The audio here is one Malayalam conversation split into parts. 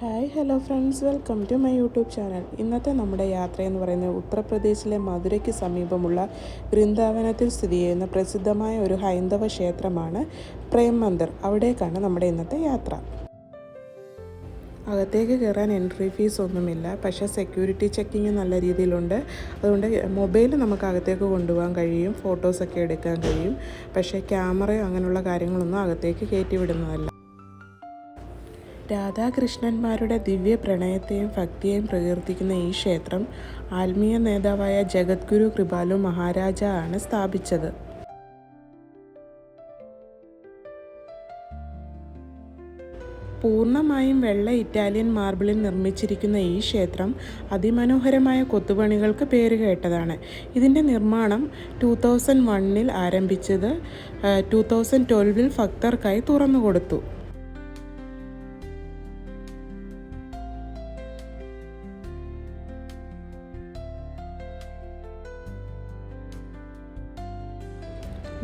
Hi hello friends, welcome to my YouTube channel. ഇന്നത്തെ നമ്മുടെ യാത്രയെന്ന് പറയുന്നത് ഉത്തർപ്രദേശിലെ മധുരയ്ക്ക് സമീപമുള്ള വൃന്ദാവനത്തിൽ സ്ഥിതി ചെയ്യുന്ന പ്രസിദ്ധമായ ഒരു ഹൈന്ദവ ക്ഷേത്രമാണ് പ്രേം മന്ദിർ. അവിടേക്കാണ് നമ്മുടെ ഇന്നത്തെ യാത്ര. അകത്തേക്ക് കയറാൻ എൻട്രി ഫീസ് ഒന്നുമില്ല, പക്ഷേ സെക്യൂരിറ്റി ചെക്കിങ് നല്ല രീതിയിലുണ്ട്. അതുകൊണ്ട് മൊബൈൽ നമുക്ക് അകത്തേക്ക് കൊണ്ടുപോകാൻ കഴിയും, ഫോട്ടോസൊക്കെ എടുക്കാൻ കഴിയും. പക്ഷേ ക്യാമറയോ അങ്ങനെയുള്ള കാര്യങ്ങളൊന്നും അകത്തേക്ക് കയറ്റി വിടുന്നതല്ല. രാധാകൃഷ്ണന്മാരുടെ ദിവ്യ പ്രണയത്തെയും ഭക്തിയെയും പ്രകീർത്തിക്കുന്ന ഈ ക്ഷേത്രം ആത്മീയ നേതാവായ ജഗദ്ഗുരു കൃപാലു മഹാരാജ ആണ് സ്ഥാപിച്ചത്. പൂർണ്ണമായും വെള്ള ഇറ്റാലിയൻ മാർബിളിൽ നിർമ്മിച്ചിരിക്കുന്ന ഈ ക്ഷേത്രം അതിമനോഹരമായ കൊത്തുപണികൾക്ക് പേരുകേട്ടതാണ്. ഇതിൻ്റെ നിർമ്മാണം 2001 ആരംഭിച്ചത് 2012 ഭക്തർക്കായി തുറന്നുകൊടുത്തു.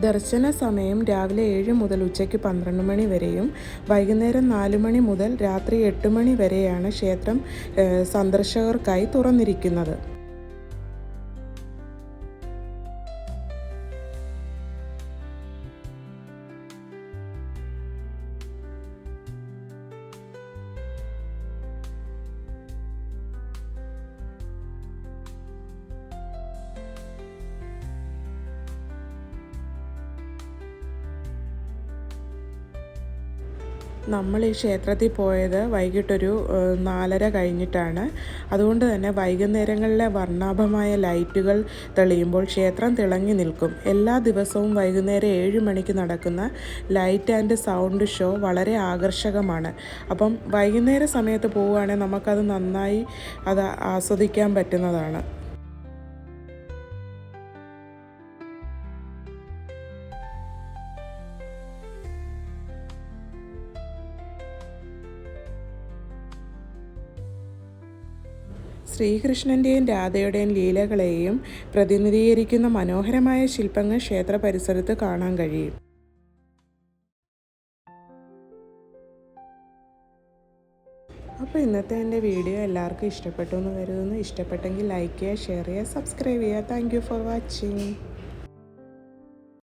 ദർശന സമയം രാവിലെ 7 മുതൽ ഉച്ചയ്ക്ക് 12 മണി വരെയും വൈകുന്നേരം 4 മണി മുതൽ രാത്രി 8 മണി വരെയാണ് ക്ഷേത്രം സന്ദർശകർക്കായി തുറന്നിരിക്കുന്നത്. നമ്മൾ ഈ ക്ഷേത്രത്തിൽ പോയത് വൈകിട്ടൊരു 4:30 കഴിഞ്ഞിട്ടാണ്. അതുകൊണ്ട് തന്നെ വൈകുന്നേരങ്ങളിലെ വർണ്ണാഭമായ ലൈറ്റുകൾ തെളിയുമ്പോൾ ക്ഷേത്രം തിളങ്ങി നിൽക്കും. എല്ലാ ദിവസവും വൈകുന്നേരം 7 മണിക്ക് നടക്കുന്ന ലൈറ്റ് ആൻഡ് സൗണ്ട് ഷോ വളരെ ആകർഷകമാണ്. അപ്പം വൈകുന്നേര സമയത്ത് പോവുകയാണെങ്കിൽ നമുക്കത് നന്നായി ആസ്വദിക്കാൻ പറ്റുന്നതാണ്. ശ്രീകൃഷ്ണൻ്റെയും രാധയുടെയും ലീലകളെയും പ്രതിനിധീകരിക്കുന്ന മനോഹരമായ ശില്പങ്ങൾ ക്ഷേത്ര പരിസരത്ത് കാണാൻ കഴിയും. അപ്പോൾ ഇന്നത്തെ എൻ്റെ വീഡിയോ എല്ലാവർക്കും ഇഷ്ടപ്പെട്ടു എന്ന് കരുതുന്നു. ഇഷ്ടപ്പെട്ടെങ്കിൽ ലൈക്ക് ചെയ്യുക, ഷെയർ ചെയ്യുക, സബ്സ്ക്രൈബ് ചെയ്യുക. Thank you for watching.